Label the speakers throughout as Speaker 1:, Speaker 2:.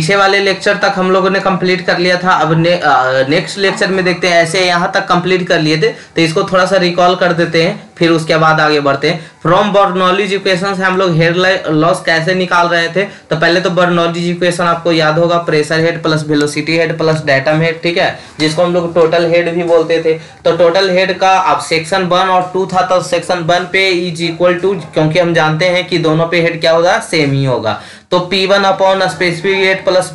Speaker 1: पीछे वाले लेक्चर तक हम लोगों ने कंप्लीट कर लिया था। अब नेक्स्ट लेक्चर में देखते हैं, ऐसे यहाँ तक कंप्लीट कर लिए थे तो इसको थोड़ा सा रिकॉल कर देते हैं, फिर उसके बाद आगे बढ़ते हैं। फ्रॉम बर्नौलीज इक्वेशन से हम लोग हेड लॉस कैसे निकाल रहे थे, तो पहले तो बर्नौलीज इक्वेशन आपको याद होगा, pressure head plus velocity head plus datum head, ठीक है, जिसको हम लोग टोटल हेड भी बोलते थे। तो टोटल हेड का अब सेक्शन 1 और 2 था, तो सेक्शन 1 पे इज इक्वल टू, क्योंकि हम जानते हैं कि दोनों पे हेड क्या होगा, सेम ही होगा, तो P1 upon specific head plus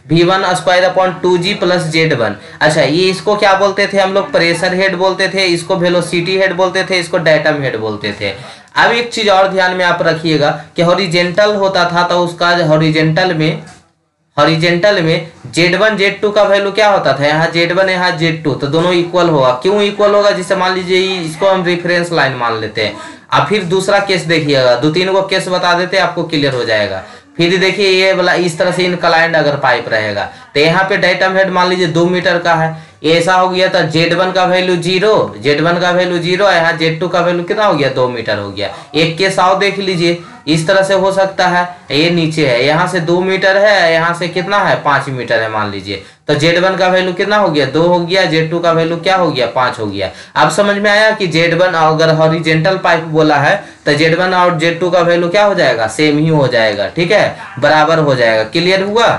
Speaker 1: V1 square upon 2G plus Z1। अच्छा, ये इसको क्या बोलते थे हम लोग, प्रेशर हेड बोलते थे, इसको वेलोसिटी हेड बोलते थे, इसको डेटम हेड बोलते थे। अब एक चीज और ध्यान में आप रखिएगा कि हॉरिजेंटल होता था तो उसका हॉरिजेंटल में Z1 Z2 का वैल्यू क्या होता था, यहाँ Z1 यहाँ Z2, तो दोनों इक्वल होगा। क्यों इक्वल होगा, जिससे मान लीजिए इसको हम रेफरेंस लाइन मान लेते हैं। अब फिर दूसरा केस देखिएगा, 2-3 को केस बता देते हैं, आपको क्लियर हो जाएगा। फिर देखिए ये वाला इस तरह से इनक्लाइंड अगर पाइप रहेगा तो यहाँ पे डेटम हेड मान लीजिए 2 मीटर का है, ऐसा हो गया तो Z1 का वैल्यू 0, यहाँ Z2 का वैल्यू कितना हो गया, 2 मीटर हो गया। एक केस आओ देख लीजिए, इस तरह से हो सकता है, ये नीचे है, यहाँ से 2 मीटर है, यहाँ से कितना है, 5 मीटर है मान लीजिए, तो Z1 का वैल्यू कितना हो गया, 2 हो गया, Z2 का वैल्यू क्या हो गया, 5 हो गया। अब समझ में आया कि Z1 अगर हॉरिजेंटल पाइप बोला है तो Z1 और Z2 का वैल्यू क्या हो जाएगा, सेम ही हो जाएगा, ठीक है, बराबर हो जाएगा। क्लियर हुआ।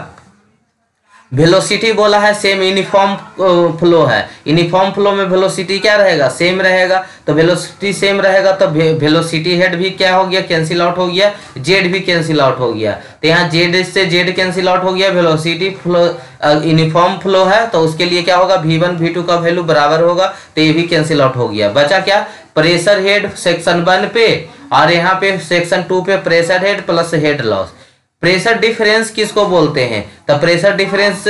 Speaker 1: वेलोसिटी बोला है, सेम यूनिफॉर्म फ्लो है, यूनिफॉर्म फ्लो में वेलोसिटी क्या रहेगा, सेम रहेगा, तो वेलोसिटी सेम रहेगा तो वेलोसिटी हेड भी क्या हो गया, कैंसिल आउट हो गया, जेड भी कैंसिल आउट हो गया, तो यहाँ जेड से जेड कैंसिल आउट हो गया। वेलोसिटी फ्लो यूनिफॉर्म फ्लो है तो उसके लिए क्या होगा, V1 V2 का वैल्यू बराबर होगा, तो ये भी कैंसिल आउट हो गया। बचा क्या, प्रेशर हेड सेक्शन 1 पे और यहाँ पे सेक्शन 2 पे pressure head plus head loss. Pressure difference किसको बोलते हैं, तो pressure difference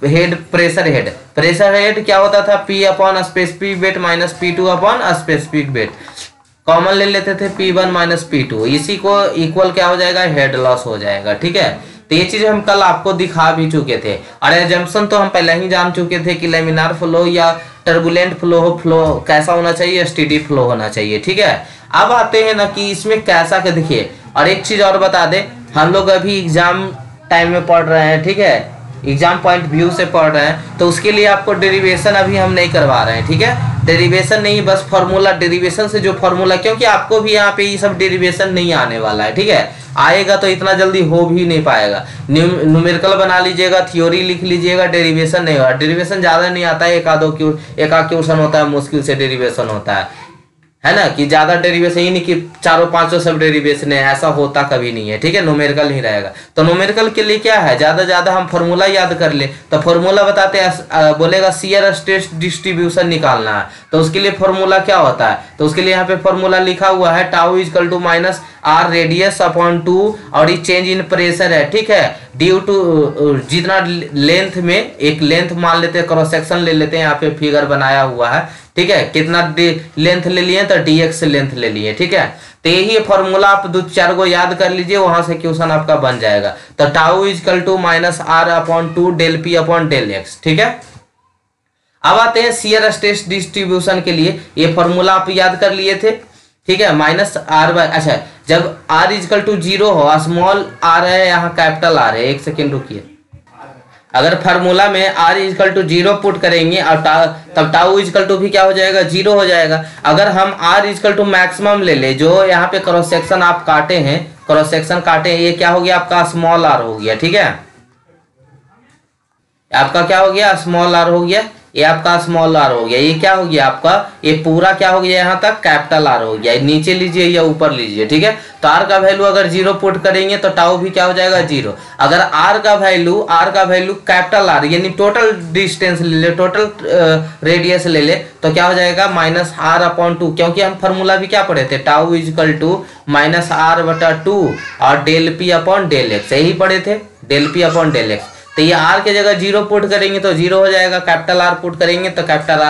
Speaker 1: head, pressure head क्या होता था, P upon specific weight minus P2 upon specific weight, common ले लेते थे P1 माइनस P2, इसी को इक्वल क्या हो जाएगा, हेड लॉस हो जाएगा, ठीक है। तो ये चीज हम कल आपको दिखा भी चुके थे, और एजम्पशन तो हम पहले ही जान चुके थे कि लेमिनार फ्लो या टर्बुलेंट फ्लो कैसा होना चाहिए, स्टेडी फ्लो होना चाहिए, ठीक है। अब आते हैं ना कि इसमें कैसा के देखिए, और एक चीज और बता दे, हम लोग अभी एग्जाम टाइम में पढ़ रहे हैं, ठीक है, एग्जाम पॉइंट व्यू से पढ़ रहे हैं, तो उसके लिए आपको डेरिवेशन अभी हम नहीं करवा रहे हैं, ठीक है, डेरिवेशन नहीं, बस फॉर्मूला, डेरिवेशन से जो फॉर्मूला, क्योंकि आपको भी यहाँ पे ये सब डेरिवेशन नहीं आने वाला है, ठीक है, आएगा तो इतना जल्दी हो भी नहीं पाएगा। न्यूमेरिकल बना लीजिएगा, थ्योरी लिख लीजिएगा, डेरिवेशन नहीं होगा, डेरिवेशन ज्यादा नहीं आता है, एक आध क्वेश्चन होता है, मुश्किल से डेरिवेशन होता है ना, कि ज्यादा डेरिवेशन ही नहीं कि 400-500 सब डेरिवेशन है, ऐसा होता कभी नहीं है, ठीक है, न्यूमेरिकल ही रहेगा। तो न्यूमेरिकल के लिए क्या है, ज्यादा हम फॉर्मूला याद कर ले, तो फॉर्मूला बताते हैं, बोलेगा शियर स्ट्रेस डिस्ट्रीब्यूशन निकालना है, तो उसके लिए फॉर्मूला क्या होता है, तो उसके लिए यहाँ पे फॉर्मूला लिखा हुआ है, tau is equal to minus r radius upon 2, और ये चेंज इन प्रेशर है, ठीक है, ड्यू टू जितना लेंथ में, एक लेंथ मान लेते हैं, क्रॉस सेक्शन ले लेते हैं, यहाँ पे फिगर बनाया हुआ है, ठीक है, कितना लेंथ ले लिए, तो dx लेंथ ले लिए, ठीक है। तो यही फॉर्मूला आप 2-4 को याद कर लीजिए, वहां से क्वेश्चन आपका बन जाएगा। तो tau is equal to minus r upon 2 del p upon del x, ठीक है। अब आते हैं शियर स्ट्रेस डिस्ट्रीब्यूशन के लिए, ये फॉर्मूला आप याद कर लिए थे, ठीक है, माइनस आर बाय, अच्छा, जब आर इज इक्वल टू 0 हो, स्मॉल आर है, यहाँ कैपिटल आर है, एक सेकेंड रुकिए, अगर फार्मूला में r इजकल टू 0 पुट करेंगे और तब टाउ इजकल टू भी क्या हो जाएगा, 0 हो जाएगा। अगर हम r इजकल टू मैक्सिमम ले ले, जो यहाँ पे क्रॉस सेक्शन आप काटे हैं, क्रॉस सेक्शन काटे हैं, ये क्या हो गया आपका, स्मॉल r हो गया, ठीक है, आपका क्या हो गया, स्मॉल r हो गया, ये आपका स्मॉल r हो गया, ये क्या हो गया आपका, ये पूरा क्या हो गया, यहाँ तक कैपिटल R हो गया, नीचे लीजिए या ऊपर लीजिए, ठीक है। तो r का वैल्यू अगर 0 पुट करेंगे तो टाउ भी क्या हो जाएगा, 0। अगर r का वैल्यू कैपिटल R यानी टोटल डिस्टेंस ले ले, टोटल रेडियस ले ले, तो क्या हो जाएगा, माइनस r अपॉन 2, क्योंकि हम फॉर्मूला भी क्या पढ़े थे, tau is equal to minus r/2 और del p upon del x, यही पढ़े थे, del p upon del x. तो ये r के जगह 0 पुट करेंगे तो 0 हो जाएगा, कैपिटल R पुट करेंगे तो capital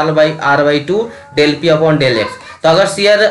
Speaker 1: R/2 del p upon del x. तो अगर शियर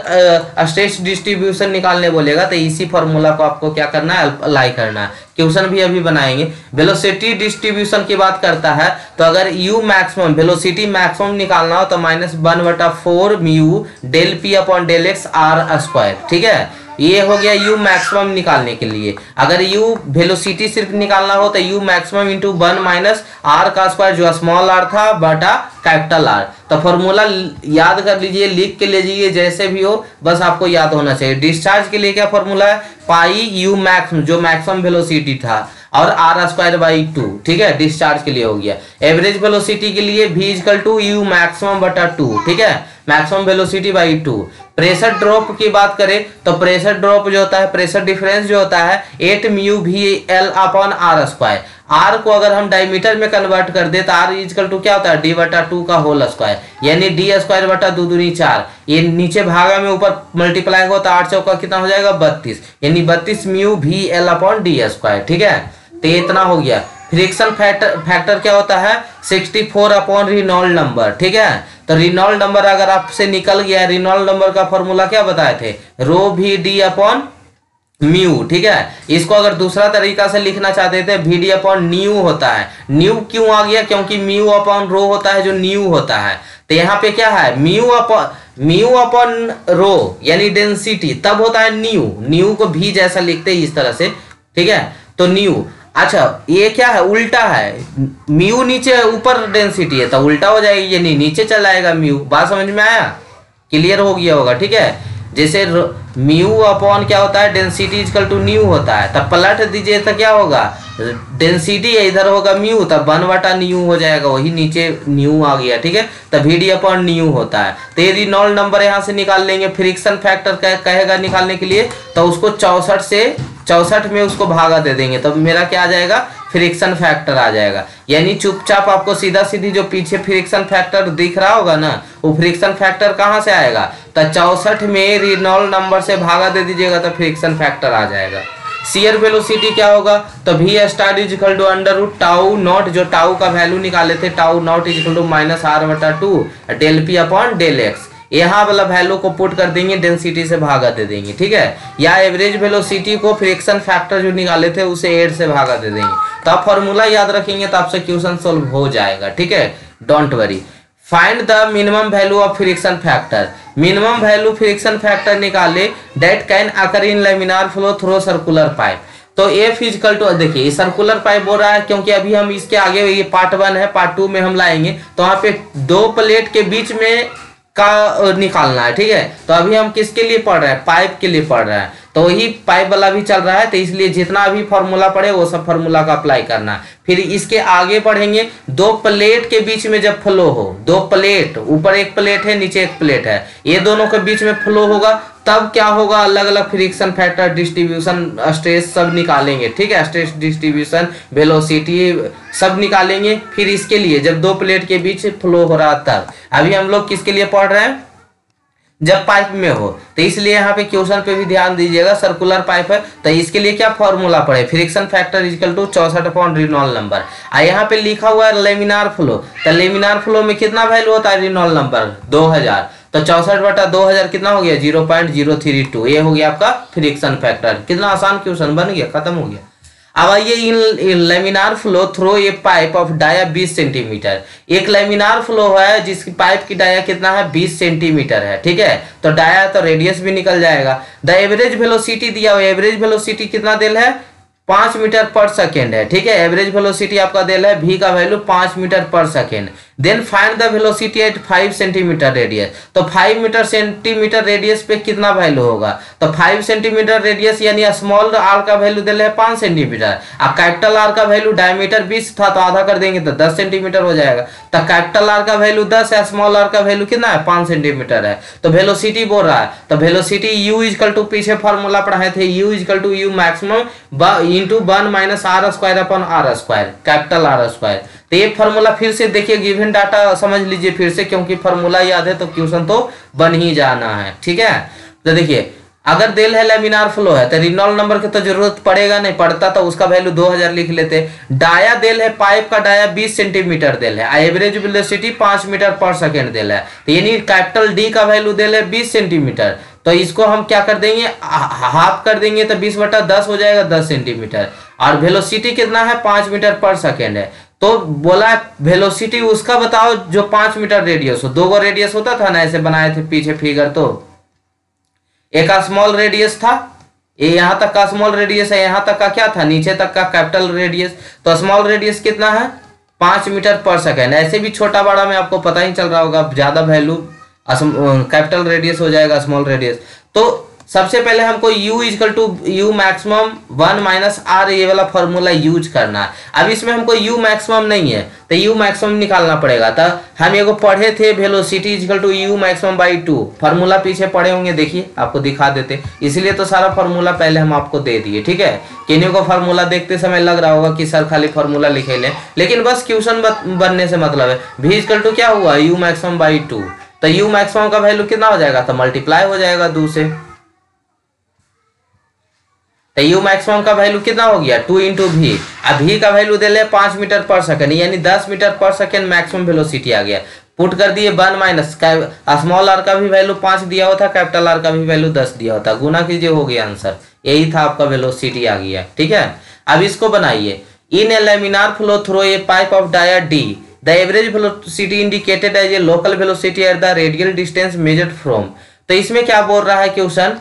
Speaker 1: स्ट्रेस डिस्ट्रीब्यूशन निकालने बोलेगा तो इसी फॉर्मूला को आपको क्या करना है, अप्लाई करना है। क्वेश्चन भी अभी बनाएंगे। वेलोसिटी डिस्ट्रीब्यूशन की बात करता है तो अगर u मैक्सिमम, वेलोसिटी मैक्सिमम निकालना हो तो -1/4 mu del p upon del x r square, ठीक है। ये हो गया यू मैक्सिमम निकालने के लिए। अगर यू वेलोसिटी सिर्फ निकालना हो तो u maximum into 1 minus r का स्क्वायर जो स्मॉल आर था बटा कैपिटल आर। तो फॉर्मूला याद कर लीजिए, लिख के लीजिए, जैसे भी हो बस आपको याद होना चाहिए। डिस्चार्ज के लिए क्या फॉर्मूला है, पाई यू मैक्सिमम जो मैक्सिमम वेलोसिटी था और आर स्क्वायर बाई 2, ठीक है, डिस्चार्ज के लिए हो गया। एवरेज वेलोसिटी के लिए v equal to u maximum बटा 2, ठीक है, maximum velocity by 2। Pressure drop की बात करें तो प्रेशर ड्रॉप जो होता है, प्रेशर डिफरेंस जो होता है 8 mu v L upon r square. R को अगर हम डायमीटर में कन्वर्ट कर दे तो आर इक्वल टू क्या होता है, डी बटा 2 का होल स्क्वायर, यानी डी स्क्वायर बटा 2 दूनी 4। ये नीचे भागा में ऊपर मल्टीप्लाई हो तो 8 चौका कितना हो जाएगा 32, यानी 32 mu v L upon D square, ठीक है। तो इतना हो गया। फ्रिक्शन फैक्टर क्या होता है, 64 अपॉन रिनॉल्ड नंबर, ठीक है। तो रिनॉल्ड नंबर अगर आपसे निकल गया, रिनॉल्ड नंबर का फॉर्मूला क्या बताए थे, रो वी डी अपॉन म्यू, ठीक है। इसको अगर दूसरा तरीका से लिखना चाहते थे, वी डी अपॉन न्यू होता है। न्यू क्यों आ गया, क्योंकि म्यू अपॉन रो होता है जो न्यू होता है। तो यहाँ पे क्या है, म्यू अपॉन रो यानी डेंसिटी, तब होता है न्यू। न्यू को भी जैसा लिखते हैं इस तरह से, ठीक है। तो न्यू, अच्छा ये क्या है, उल्टा है, म्यू नीचे ऊपर डेंसिटी है तो उल्टा हो जाएगी, यानी नीचे चला आएगा म्यू। बात समझ में आया, क्लियर हो गया होगा, ठीक है। जैसे म्यू अपॉन क्या होता है, डेंसिटी इक्वल टू न्यू होता है, तब पलट दीजिए तो क्या होगा, डेंसिटी इधर होगा म्यू, तब 1 बटा न्यू हो जाएगा, वही नीचे न्यू आ गया, ठीक है। तब वी डी अपॉन न्यू होता है। तो ये रिनॉल्ड नंबर यहाँ से निकाल लेंगे। फ्रिक्शन फैक्टर कहेगा निकालने के लिए तो उसको 64 में उसको भागा दे देंगे, तब मेरा क्या आ जाएगा, फ्रिक्शन फैक्टर आ जाएगा। यानी चुपचाप आपको सीधा सीधी जो पीछे फ्रिक्शन फैक्टर दिख रहा होगा ना, वो फ्रिक्शन फैक्टर कहाँ से आएगा, तो 64 में रिनॉल्ड नंबर से भागा दे दीजिएगा तो फ्रिक्शन फैक्टर आ जाएगा। शियर वेलोसिटी क्या होगा, तो v star is equal to under root tau nought, जो टाउ का वैल्यू निकाले थे, tau nought is equal to minus r बटा 2 del p upon del x. यहाँ वाला वैल्यू को पुट कर देंगे, डेंसिटी से भागा दे देंगे, ठीक है। या एवरेज वेलोसिटी को फ्रिक्शन फैक्टर जो निकाले थे उसे 8 से भागा दे देंगे। तो आप फॉर्मूला याद रखेंगे तो आपसे क्वेश्चन सोल्व हो जाएगा, ठीक है, don't worry. Find the minimum value of friction factor. Minimum value friction factor निकाले that can occur in laminar flow through circular pipe. तो एफ इक्वल टू, देखिए सर्कुलर पाइप बोल रहा है क्योंकि अभी हम इसके आगे, ये पार्ट 1 है, पार्ट 2 में हम लाएंगे। तो वहां पे 2 प्लेट के बीच में का निकालना है, ठीक है। तो अभी हम किसके लिए पढ़ रहे हैं, पाइप के लिए पढ़ रहे हैं, तो वही पाइप वाला भी चल रहा है। तो इसलिए जितना भी फॉर्मूला पढ़े वो सब फॉर्मूला का अप्लाई करना है। फिर इसके आगे पढ़ेंगे, 2 प्लेट के बीच में जब फ्लो हो, 2 प्लेट, ऊपर एक प्लेट है नीचे एक प्लेट है, ये दोनों के बीच में फ्लो होगा, तब क्या होगा, अलग अलग फ्रिक्शन फैक्टर, डिस्ट्रीब्यूशन, स्ट्रेस सब निकालेंगे, ठीक है, स्ट्रेस डिस्ट्रीब्यूशन, वेलोसिटी सब निकालेंगे। फिर इसके लिए जब 2 प्लेट के बीच फ्लो हो रहा तब। अभी हम लोग किसके लिए पढ़ रहे हैं, जब पाइप में हो, तो इसलिए यहाँ पे क्वेश्चन पे भी ध्यान दीजिएगा। सर्कुलर पाइप है तो इसके लिए क्या फॉर्मूला पड़े, friction factor equal to 64 upon Reynold number. यहाँ पे लिखा हुआ है लेमिनार फ्लो, तो लेमिनार फ्लो में कितना वैल्यू होता है रिनॉल्ड नंबर, 2000। तो 64 बटा 2000 कितना हो गया, 0.032। ये हो गया आपका फ्रिक्शन फैक्टर। कितना आसान क्वेश्चन बन गया, खत्म हो गया। अब आइए in laminar flow through a pipe of dia 20 centimetre. एक लेमिनार फ्लो है जिसकी पाइप की डाया कितना है, 20 सेंटीमीटर है, ठीक है। तो डाया तो रेडियस भी निकल जाएगा। द एवरेज वेलोसिटी दिया हुआ, एवरेज वेलोसिटी कितना दिल है, 5 मीटर पर सेकेंड है, ठीक है। एवरेज वेलोसिटी आपका दिल है, v का वैल्यू 5 मीटर पर second. Then find the velocity at 5 centimetre radius. तो 5 मीटर सेंटीमीटर रेडियस पे कितना वैल्यू होगा, तो 5 सेंटीमीटर रेडियस यानी स्मॉल आर का वैल्यू दिल है 5 सेंटीमीटर, और कैपिटल आर का वैल्यू डायमीटर 20 था तो आधा कर देंगे तो 10 सेंटीमीटर हो जाएगा। तो कैपिटल आर का वैल्यू 10 है, स्मॉल आर का वैल्यू कितना है, 5 सेंटीमीटर है। तो वेलोसिटी बोल रहा है, तो वेलोसिटी u इक्वल टू, पीछे फॉर्मूला पढ़ाए थे, u equal to u maximum into 1 minus are square upon r square, capital are square. तो ये फॉर्मूला फिर से देखिए, गिवन डाटा समझ लीजिए फिर से, क्योंकि फॉर्मूला याद है तो क्वेश्चन तो बन ही जाना है, ठीक है। तो देखिए, अगर दिल है लेमिनार फ्लो है तो रिनॉल्ड नंबर की तो जरूरत पड़ेगा नहीं, पड़ता तो उसका वैल्यू 2000 लिख लेते। डाया दिल है, पाइप का डाया 20 सेंटीमीटर दिल है, एवरेज वेलोसिटी 5 मीटर पर सेकेंड दिल है, तो यानी कैपिटल डी का वैल्यू दिल है 20 सेंटीमीटर। तो इसको हम क्या कर देंगे, हाफ कर देंगे तो 20 बटा 10 हो जाएगा, 10 सेंटीमीटर। और वेलोसिटी कितना है, 5 मीटर पर सेकेंड है। तो बोला वेलोसिटी उसका बताओ जो 5 मीटर रेडियस हो। 2 रेडियस होता था ना, ऐसे बनाए थे पीछे फिगर, तो एक स्मॉल रेडियस था ये यहाँ तक का स्मॉल रेडियस है, यहाँ तक का क्या था, नीचे तक का कैपिटल रेडियस। तो स्मॉल रेडियस कितना है, 5 मीटर पर सेकेंड। ऐसे भी छोटा बड़ा में आपको पता ही चल रहा होगा, ज्यादा वैल्यू कैपिटल रेडियस हो जाएगा स्मॉल रेडियस। तो सबसे पहले हमको u equal to u maximum 1 minus r ये वाला फॉर्मूला यूज करना है। अब इसमें हमको u मैक्सिमम नहीं है तो u मैक्सिमम निकालना पड़ेगा। तो हम ये को पढ़े थे velocity equal to u maximum by 2, formula पीछे पढ़े होंगे, देखिए आपको दिखा देते, इसलिए तो सारा फॉर्मूला पहले हम आपको दे दिए, ठीक है। किन्हीं को फॉर्मूला देखते समय लग रहा होगा कि सर खाली फॉर्मूला लिखे लें, लेकिन बस क्वेश्चन बनने से मतलब है। v इजकल टू क्या हुआ, u मैक्सिमम बाई 2, तो u मैक्सिमम का वैल्यू कितना हो जाएगा, तो मल्टीप्लाई हो जाएगा 2 से। तो u मैक्सिमम का वैल्यू कितना हो गया, 2 इंटू वी। अब v का वैल्यू दे ले 5 मीटर पर सेकंड, यानी 10 मीटर पर सेकंड मैक्सिमम वेलोसिटी आ गया। पुट कर दिए 1 माइनस स्मॉल आर का भी वैल्यू 5 दिया हुआ था, कैपिटल आर का भी वैल्यू 10 दिया होता, गुना कीजिए, हो गया आंसर। यही था आपका वेलोसिटी आ गया, ठीक है। अब इसको बनाइए, in a laminar flow through a pipe of dia D the average velocity indicated as a local velocity at the radial distance measured from. तो इसमें क्या बोल रहा है क्वेश्चन,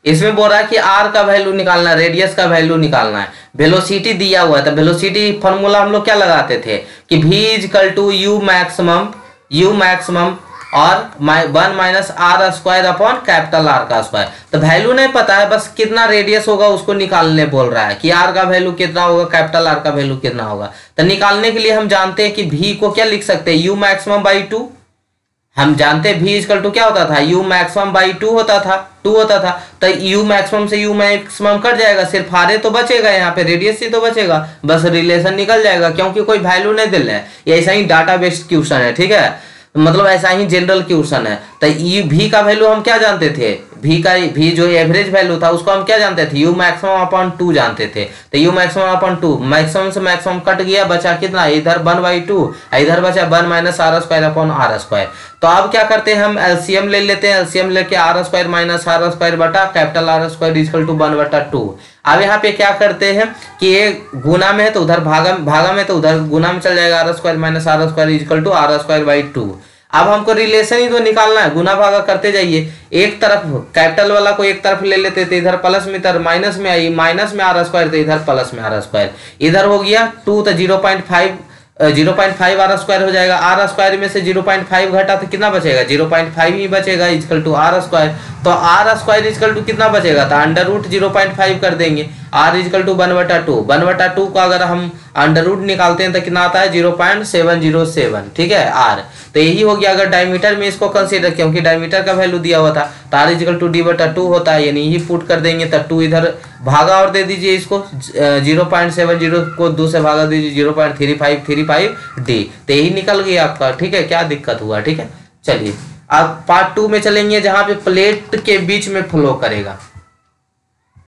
Speaker 1: इसमें बोल रहा है कि आर का वैल्यू निकालना है, रेडियस का वैल्यू निकालना है, वेलोसिटी दिया हुआ है। तो वेलोसिटी फॉर्मूला हम लोग क्या लगाते थे कि v equal to u maximum और 1 minus are square upon capital r का स्क्वायर। तो वैल्यू नहीं पता है, बस कितना रेडियस होगा उसको निकालने बोल रहा है कि आर का वैल्यू कितना होगा, कैपिटल आर का वैल्यू कितना होगा। तो निकालने के लिए हम जानते हैं कि v को क्या लिख सकते हैं, यू मैक्सिमम बाई 2। हम जानते हैं v इजकल टू क्या होता था, u मैक्सिमम बाई 2 होता था, तो u मैक्सिमम से u मैक्सिमम कट जाएगा, सिर्फ आर तो बचेगा, यहाँ पे रेडियस ही तो बचेगा, बस रिलेशन निकल जाएगा, क्योंकि कोई वैल्यू नहीं दिल है। ये ऐसा ही डाटा बेस्ड क्वेश्चन है, ठीक है, मतलब ऐसा ही जनरल क्वेश्चन है। तो v का वैल्यू हम क्या जानते थे, v जो एवरेज वैल्यू था उसको हम क्या जानते थे, u मैक्सिमम अपॉन 2 जानते थे। तो u मैक्सिमम अपॉन 2, मैक्सिमम से मैक्सिमम कट गया, बचा कितना, इधर 1/2, इधर बचा 1 minus are square upon r square. तो अब क्या करते हैं, हम एलसीएम ले लेते हैं, एलसीएम लेके R square minus are square बटा capital are square equal to 1/2। अब यहाँ पे क्या करते हैं कि ये गुना में है तो उधर भागा में, तो उधर गुना में चल जाएगा, r square minus are square equal to r square by 2। अब हमको रिलेशन ही तो निकालना है, गुना भागा करते जाइए, एक तरफ कैपिटल वाला को एक तरफ ले लेते थे, इधर प्लस में, इधर माइनस में आई, माइनस में आर स्क्वायर, तो इधर प्लस में आर स्क्वायर, इधर हो गया 2, तो 0.5 आर स्क्वायर हो जाएगा। आर स्क्वायर में से 0.5 घटा तो कितना बचेगा, 0.5 ही बचेगा इक्वल टू आर स्क्वायर। तो आर स्क्वायर इक्वल टू कितना बचेगा, तो अंडर रूट 0.5 कर देंगे, आर इक्वल टू 1/2। 1/2 को अगर हम अंडर रूट निकालते हैं तो कितना आता है, 0.707, ठीक है, आर। तो यही हो गया। अगर डायमीटर में इसको कंसीडर, क्योंकि डायमीटर का वैल्यू दिया हुआ था, तो आर इक्वल टू d/2 होता है, यानी यही पुट कर देंगे। तो 2 इधर भागा और दे दीजिए इसको, 0.70 को 2 से भागा दीजिए, 0.3535 d। तो यही निकल गया आपका, ठीक है, क्या दिक्कत हुआ, ठीक है। चलिए अब पार्ट 2 में चलेंगे, जहां पे प्लेट के बीच में फ्लो करेगा।